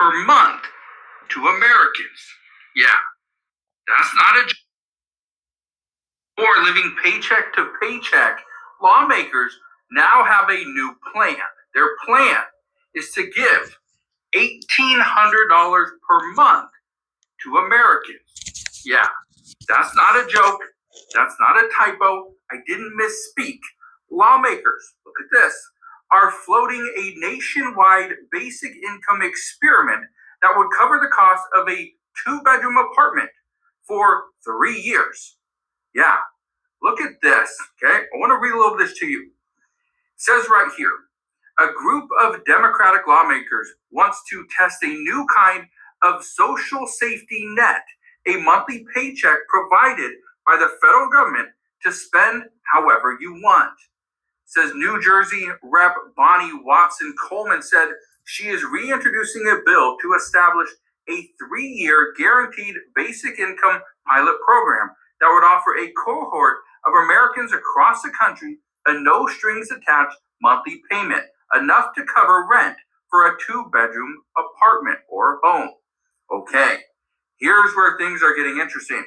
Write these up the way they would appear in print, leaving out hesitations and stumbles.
per month to Americans. Yeah, that's not a joke. Or living paycheck to paycheck, lawmakers now have a new plan. Their plan is to give $1,800 per month to Americans. Yeah, that's not a joke. That's not a typo. I didn't misspeak. Lawmakers, look at this, are floating a nationwide basic income experiment that would cover the cost of a two-bedroom apartment for 3 years. Yeah, look at this, okay? I want to read a little of this to you. It says right here, a group of Democratic lawmakers wants to test a new kind of social safety net, a monthly paycheck provided by the federal government to spend however you want. It says New Jersey Rep. Bonnie Watson Coleman said she is reintroducing a bill to establish a 3-year guaranteed basic income pilot program that would offer a cohort of Americans across the country a no strings attached monthly payment, enough to cover rent for a 2-bedroom apartment or home. Okay, here's where things are getting interesting.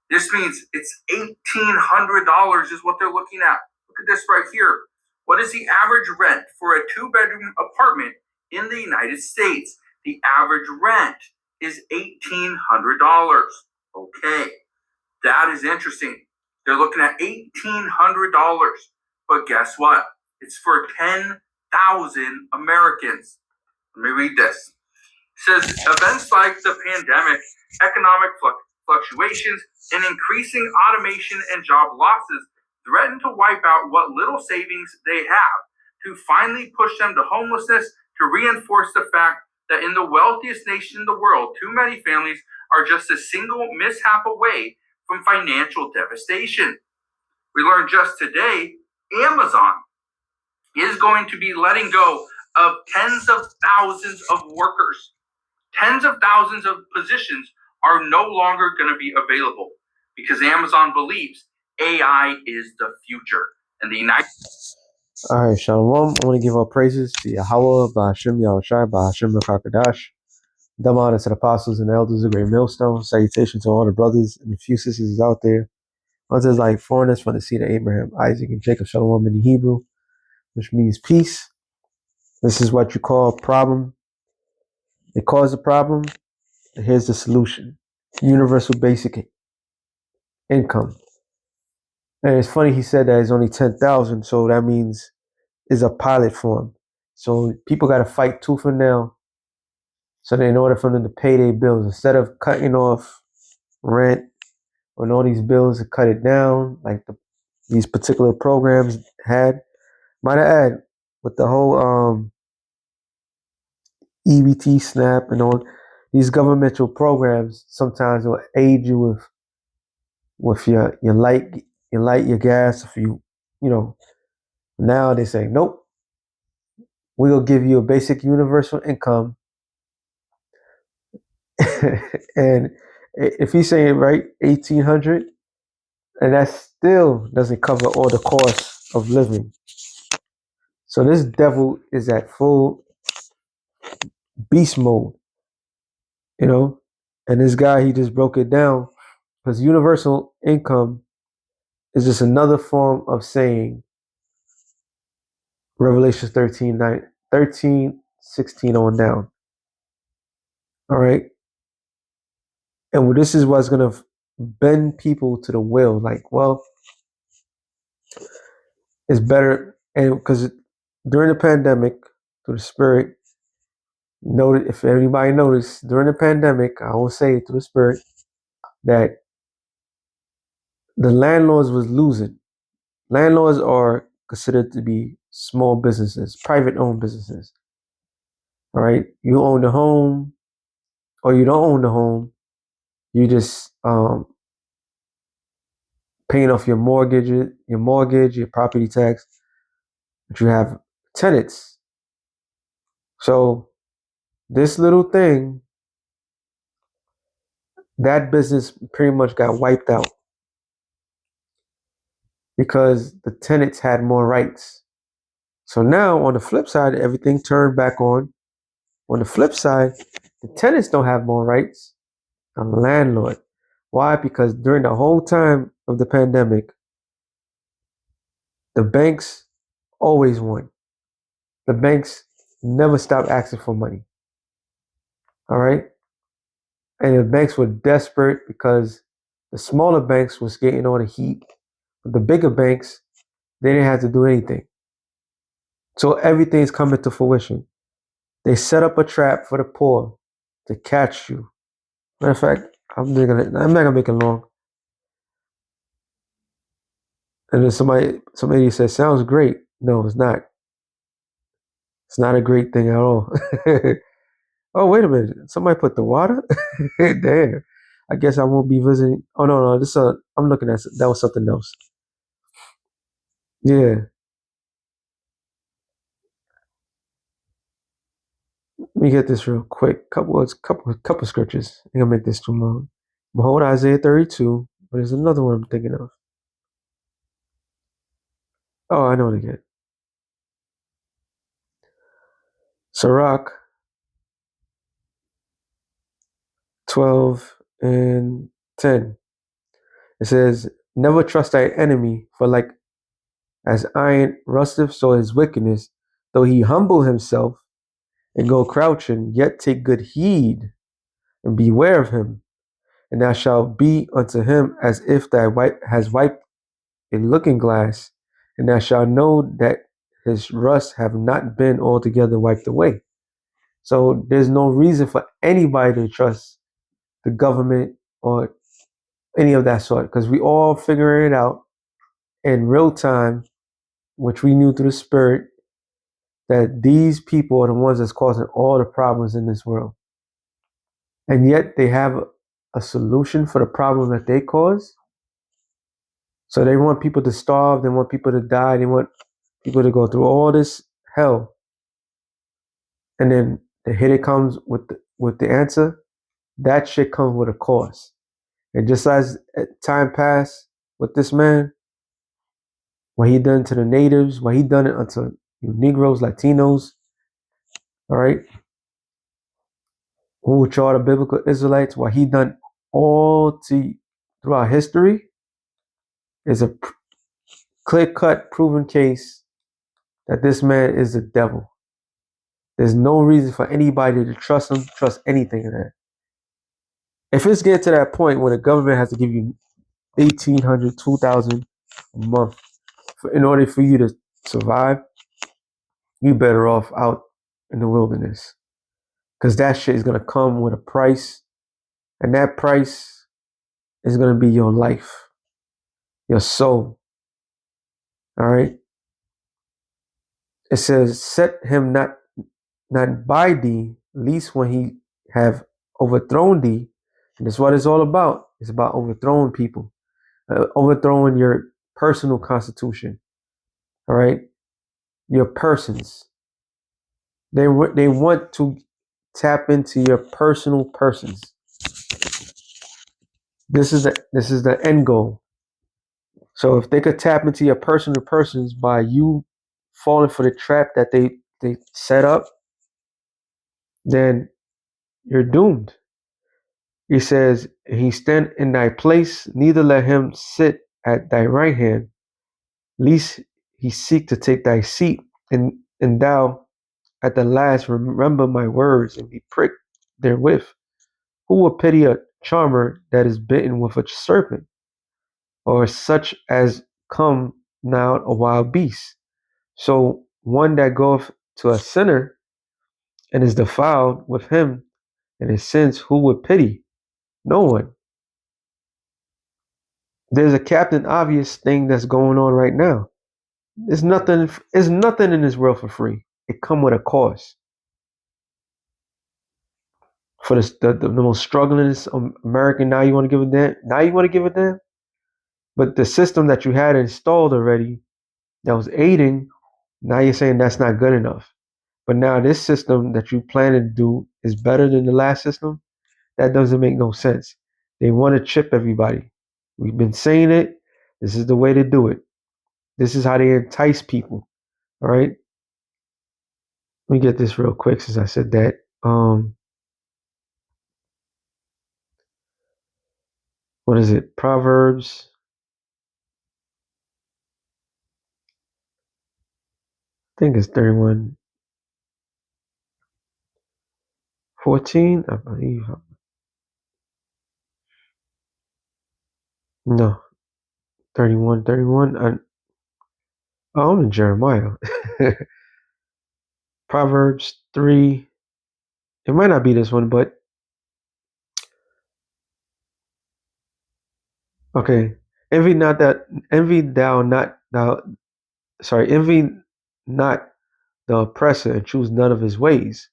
This means it's $1,800 is what they're looking at. Look at this right here. What is the average rent for a 2-bedroom apartment in the United States? The average rent is $1,800. Okay, that is interesting. They're looking at $1,800. But guess what? It's for 10,000 Americans. Let me read this. It says events like the pandemic, economic fluctuations, and increasing automation and job losses threaten to wipe out what little savings they have, to finally push them to homelessness, to reinforce the fact that in the wealthiest nation in the world, too many families are just a single mishap away from financial devastation. We learned just today Amazon is going to be letting go of tens of thousands of workers. Tens of thousands of positions are no longer going to be available because Amazon believes AI is the future. And the United All right, Shalom. I want to give all praises to Yahweh, Ba'ashem Yahushai, Ba'ashem Rakakadash. Dumb honor to the apostles and elders of Great Millstone. Salutation to all the brothers and the few sisters out there. Others like foreigners from the seed of Abraham, Isaac, and Jacob. Shalom in the Hebrew, which means peace. This is what you call a problem. They cause a problem. And here's the solution. Universal basic income. And it's funny he said that it's only 10,000, so that means it's a pilot form. So people got to fight tooth and nail. So that in order for them to pay their bills, instead of cutting off rent and all these bills, to cut it down, like these particular programs had. Might I add, with the whole EBT, SNAP, and all these governmental programs, sometimes will aid you with your light, your gas. If you know, now they say nope, we'll give you a basic universal income. And if he's saying right, 1,800, and that still doesn't cover all the costs of living. So this devil is at full beast mode, and this guy, he just broke it down, because universal income is just another form of saying Revelation 13:16 on down. All right. And this is what's going to bend people to the will. Like, well, it's better. And because during the pandemic, through the Spirit, if anybody noticed, during the pandemic, I will say it through the Spirit, that the landlords was losing. Landlords are considered to be small businesses, private-owned businesses. All right. You own the home, or you don't own the home. You just paying off your mortgage, your property tax, but you have tenants. So this little thing, that business pretty much got wiped out because the tenants had more rights. So now on the flip side, everything turned back on. On the flip side, The tenants don't have more rights. A landlord. Why? Because during the whole time of the pandemic, the banks always won. The banks never stopped asking for money. All right. And the banks were desperate because the smaller banks was getting all the heat. But the bigger banks, they didn't have to do anything. So everything's coming to fruition. They set up a trap for the poor to catch you. Matter of fact, I'm not gonna make it long. And then somebody says, sounds great. No, it's not. It's not a great thing at all. Oh, wait a minute. Somebody put the water? Damn. I guess I won't be visiting. Oh no, this I'm looking at that was something else. Yeah. Let me get this real quick. Couple scriptures. I'm gonna make this too long. Behold Isaiah 32, but there's another one I'm thinking of. Oh, I know it again. Sirach 12 and 10. It says, never trust thy enemy, for like as iron rusteth, so his wickedness, though he humble himself and go crouching, yet take good heed and beware of him, and thou shalt be unto him as if thou has wiped a looking glass, and thou shalt know that his rust have not been altogether wiped away. So there's no reason for anybody to trust the government or any of that sort, because we all figuring it out in real time, which we knew through the spirit, that these people are the ones that's causing all the problems in this world. And yet they have a solution for the problem that they cause. So they want people to starve, they want people to die, they want people to go through all this hell. And then here it comes with the answer. That shit comes with a cost. And just as time passed with this man, what he done to the natives, what he done it unto Negroes, Latinos, all right, who are the biblical Israelites, what he done all throughout history is a clear-cut, proven case that this man is the devil. There's no reason for anybody to trust him, trust anything in that. If it's getting to that point where the government has to give you $1,800, $2,000 a month in order for you to survive, you better off out in the wilderness, because that shit is gonna come with a price, and that price is gonna be your life, your soul. All right. It says, "Set him not by thee, least when he have overthrown thee." And that's what it's all about. It's about overthrowing people, overthrowing your personal constitution. All right, your persons. They want to tap into your personal persons. This is the end goal. So if they could tap into your personal persons by you falling for the trap that they set up, then you're doomed. He says, he stand in thy place, neither let him sit at thy right hand, lest he seek to take thy seat, and thou at the last remember my words and be pricked therewith. Who will pity a charmer that is bitten with a serpent, or such as come now a wild beast? So one that goeth to a sinner and is defiled with him and his sins, who would pity? No one. There's a Captain Obvious thing that's going on right now. There's nothing in this world for free. It come with a cost. For the most struggling American, now you want to give a damn. Now you want to give a damn. But the system that you had installed already that was aiding, now you're saying that's not good enough. But now this system that you plan to do is better than the last system. That doesn't make no sense. They want to chip everybody. We've been saying it. This is the way to do it. This is how they entice people. All right. Let me get this real quick since I said that. What is it? Proverbs. I think it's 31:14, I believe. No, 31:31. I'm in Jeremiah. Proverbs 3. It might not be this one, but okay. Envy not the oppressor and choose none of his ways.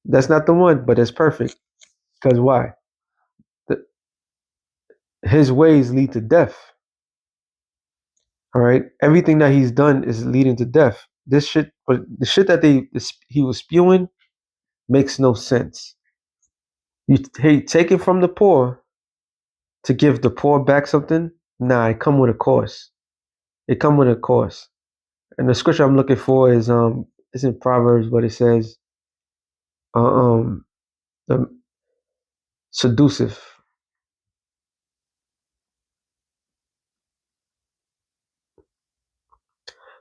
That's not the one, but it's perfect. Because why? The, his ways lead to death. All right. Everything that he's done is leading to death. This shit, but the shit that he was spewing makes no sense. He take it from the poor to give the poor back something. Nah, it come with a cost. It come with a cost. And the scripture I'm looking for is it's in Proverbs, but it says um the seductive.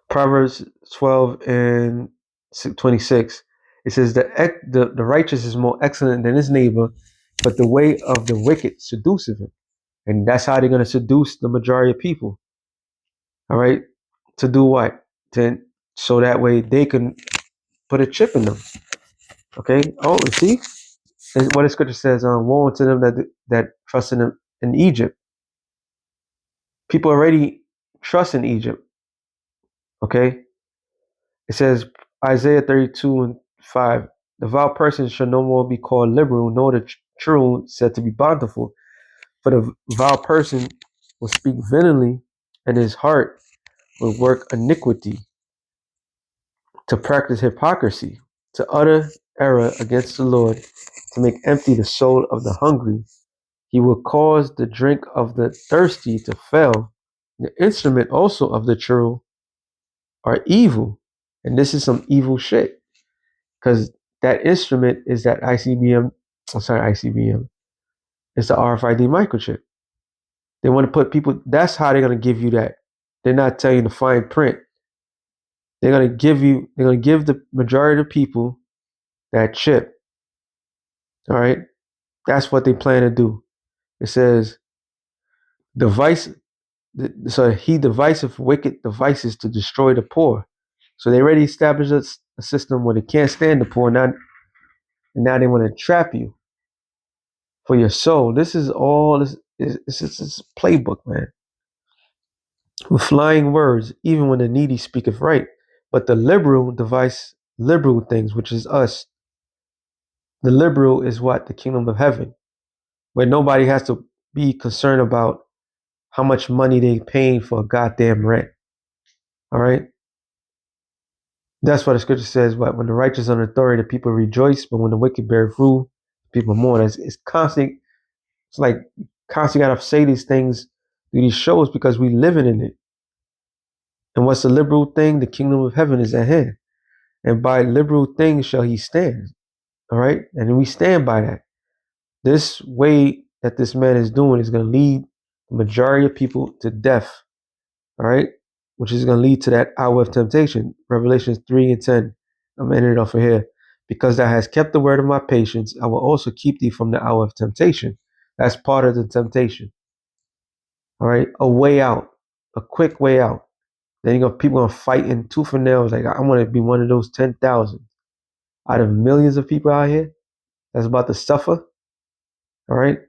Proverbs 12:26. It says the righteous is more excellent than his neighbor, but the way of the wicked seduceth him. And that's how they're gonna seduce the majority of people. All right. To do what? So that way they can put a chip in them. Okay. Oh, see? What the scripture says, woe unto them that trust in Egypt. People already trust in Egypt. Okay. It says Isaiah 32:5. The vile person shall no more be called liberal, nor the true said to be bountiful. For the vile person will speak venomly, and his heart will work iniquity, to practice hypocrisy, to utter error against the Lord, to make empty the soul of the hungry. He will cause the drink of the thirsty to fail. The instrument also of the true are evil. And this is some evil shit. Because that instrument is that ICBM. I'm sorry, ICBM. It's the RFID microchip. They want to put people, that's how they're going to give you that. They're not telling you the fine print. They're going to give the majority of the people that chip. All right. That's what they plan to do. It says, device, so he deviseth wicked devices to destroy the poor. So they already established a system where they can't stand the poor. Now they want to trap you for your soul. This is all this is playbook, man. With flying words, even when the needy speaketh right. But the liberal devise liberal things, which is us. The liberal is what? The kingdom of heaven. Where nobody has to be concerned about how much money they paying for a goddamn rent. All right. That's why the scripture says, "What when the righteous are in authority, the people rejoice, but when the wicked bear rule, people mourn." It's constant. It's like constantly gotta say these things through these shows because we living in it. And what's the liberal thing? The kingdom of heaven is at hand, and by liberal things shall he stand. All right, and we stand by that. This way that this man is doing is going to lead the majority of people to death. All right, which is going to lead to that hour of temptation. Revelations 3:10. I'm ending it off of here. Because thou hast kept the word of my patience, I will also keep thee from the hour of temptation. That's part of the temptation. All right, a way out, a quick way out. Then you got people gonna fight in tooth and nails. Like I want to be one of those 10,000 out of millions of people out here that's about to suffer. All right,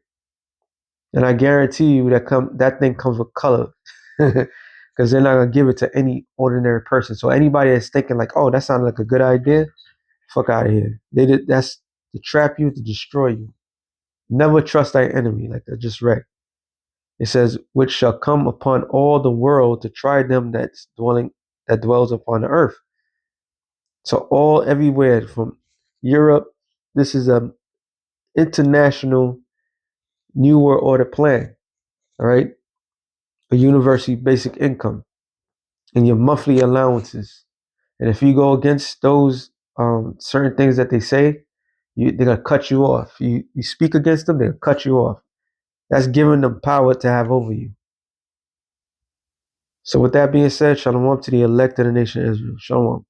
and I guarantee you that thing comes with color, because they're not gonna give it to any ordinary person. So anybody that's thinking like, oh, that sounded like a good idea, fuck out of here. That's to trap you, to destroy you. Never trust thy enemy, like I just read. It says, which shall come upon all the world to try them that dwells upon the earth. So all everywhere from Europe, this is a international new world order plan. All right, a university basic income and your monthly allowances. And if you go against those certain things that they say, they're gonna cut you off. You speak against them, they'll cut you off. That's giving them power to have over you. So with that being said, shalom to the elect of the nation of Israel. Shalom.